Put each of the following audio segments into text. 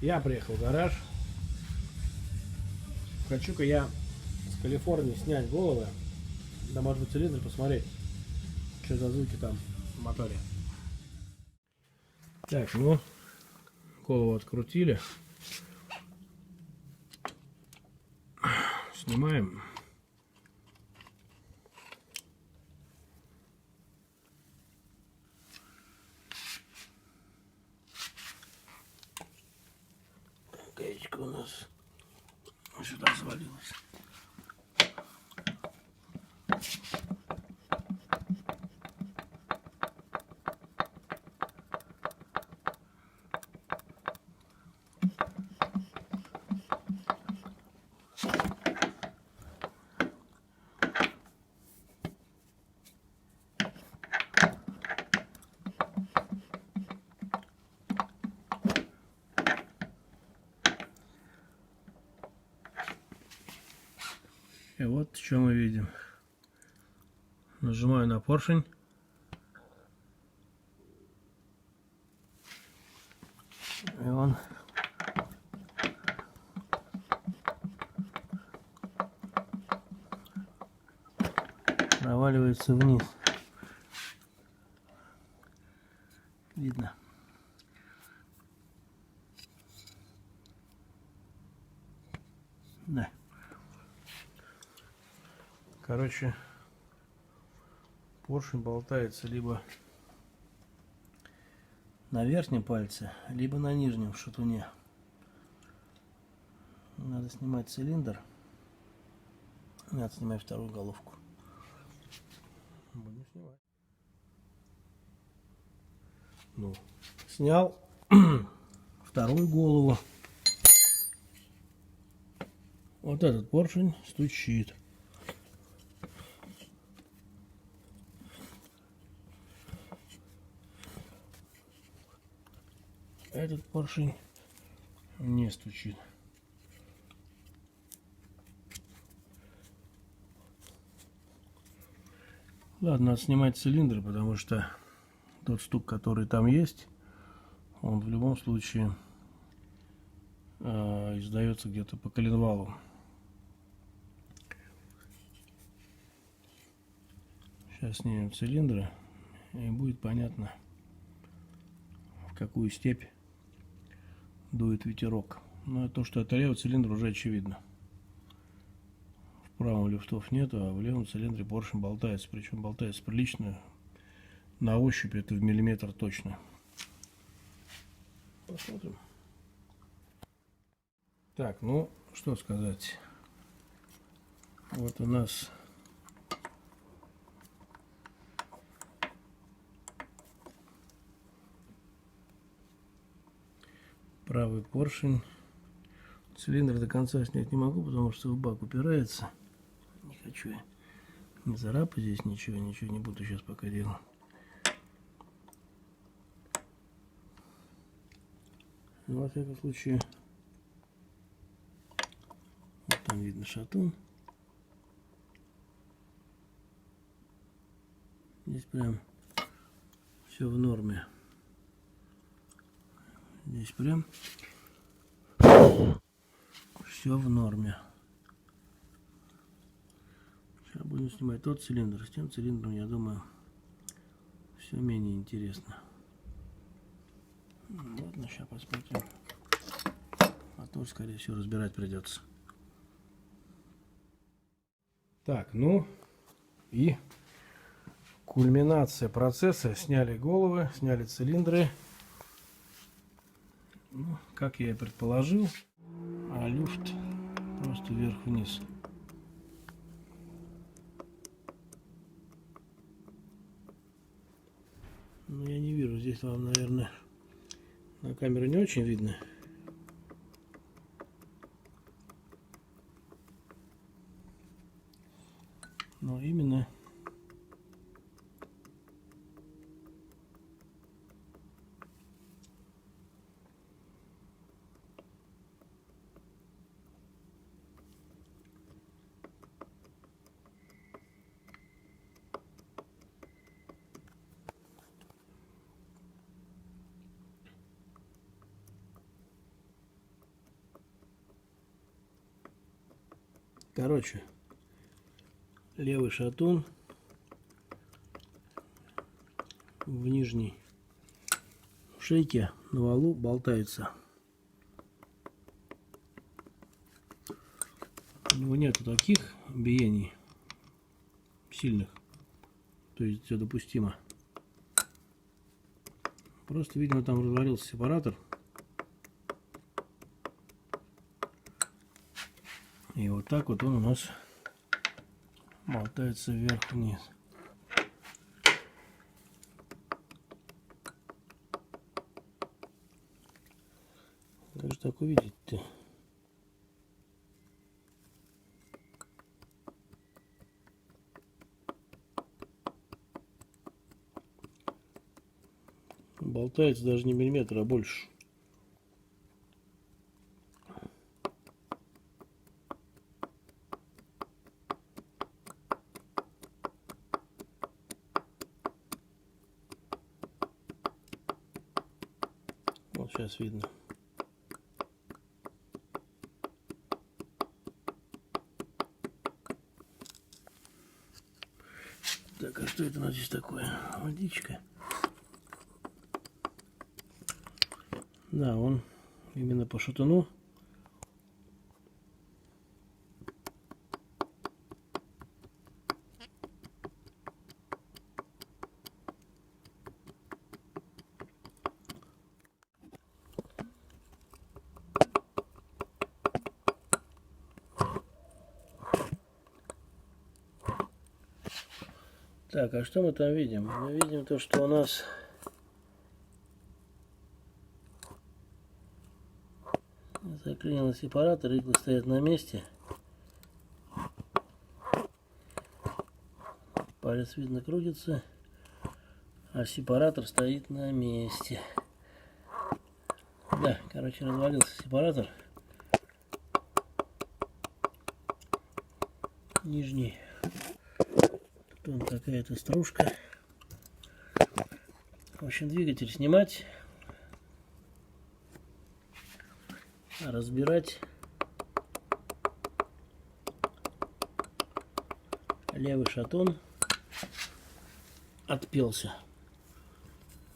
Я приехал в гараж. Хочу-ка я с Калифорнии снять головы. Да, может быть, цилиндр посмотреть, что за звуки там в моторе. Так, ну, голову открутили. Снимаем. Гаечка у нас сюда свалилась. И вот что мы видим. Нажимаю на поршень. И он проваливается вниз. Видно. Да. Короче, поршень болтается либо на верхнем пальце, либо на нижнем в шатуне. Надо снимать цилиндр. Надо снимать вторую головку. Будем снимать. Ну, снял вторую голову. Вот этот поршень стучит. Этот поршень не стучит. Ладно, надо снимать цилиндр, потому что тот стук, который там есть, он в любом случае издается где-то по коленвалу. Сейчас снимем цилиндры, и будет понятно, в какую степь дует ветерок. Но то, что это левый цилиндр, уже очевидно. В правом люфтов нету, а в левом цилиндре поршень болтается. Причем болтается прилично. На ощупь это в миллиметр точно. Посмотрим. Так, ну, что сказать. Вот у нас правый поршень. Цилиндр до конца снять не могу, потому что в бак упирается. Не хочу я не царапать здесь ничего не буду сейчас пока делать. Но, во всяком случае, вот там видно шатун. Здесь прям все в норме. Здесь прям все в норме. Сейчас будем снимать тот цилиндр. С тем цилиндром, я думаю, все менее интересно. Ладно, сейчас посмотрим. А то, скорее всего, разбирать придется. Так, ну и кульминация процесса. Сняли головы, сняли цилиндры. Ну, как я и предположил, а люфт просто вверх-вниз. Ну, я не вижу, здесь вам, наверное, на камеру не очень видно. Но именно Короче, левый шатун в нижней шейке на валу болтается. У него нету таких биений сильных, то есть все допустимо. Просто, видимо, там развалился сепаратор. И вот так вот он у нас болтается вверх-вниз. Как же так увидеть-то? Болтается даже не миллиметр, а больше. Вот сейчас видно. Так, а что это у нас здесь такое? Водичка. Да, он именно по шатуну. Так, а что мы там видим? Мы видим то, что у нас заклинил сепаратор, иглы стоят на месте. Палец видно крутится, а сепаратор стоит на месте. Да, короче, развалился сепаратор. Нижний. Тут какая-то стружка. В общем, двигатель снимать, разбирать. Левый шатун отпелся.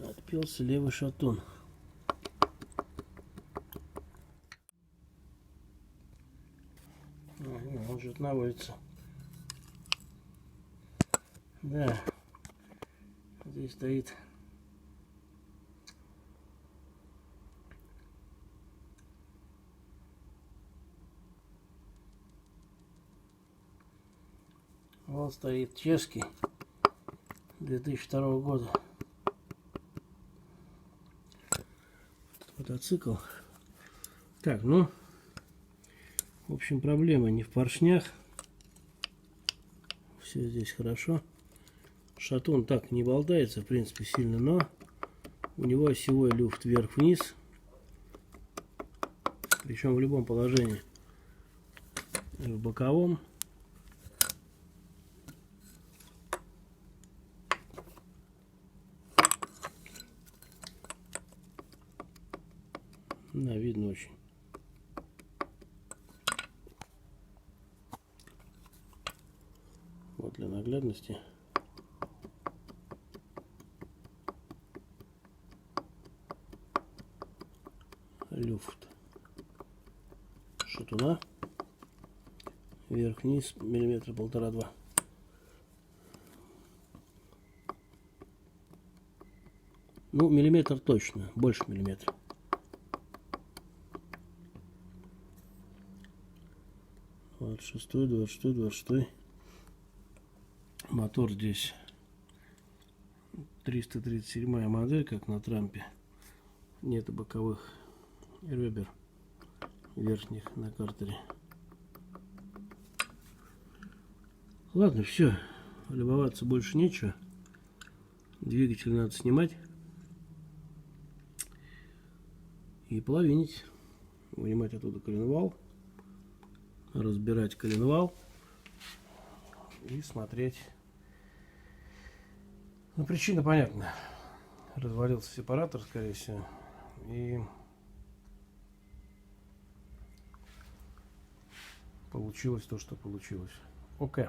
Отпелся левый шатун. Он же наводится. Да, здесь стоит вот стоит чешский 2002 года мотоцикл. Так, ну, в общем, проблема не в поршнях, все здесь хорошо. Шатун так не болтается, в принципе, сильно, но у него осевой люфт вверх-вниз, причем в любом положении, и в боковом. Да, видно очень. Вот для наглядности. Люфт шатуна вверх-вниз миллиметра полтора-два. Ну, миллиметр точно, больше миллиметра. Вот 26, 26, 26. Мотор здесь 337 модель, как на Трампе. Нет боковых ребер верхних на картере. Ладно, все, любоваться больше нечего. Двигатель надо снимать и половинить, вынимать оттуда коленвал, разбирать коленвал и смотреть. Ну, причина понятна. Развалился сепаратор, скорее всего, и получилось то, что получилось. Окей.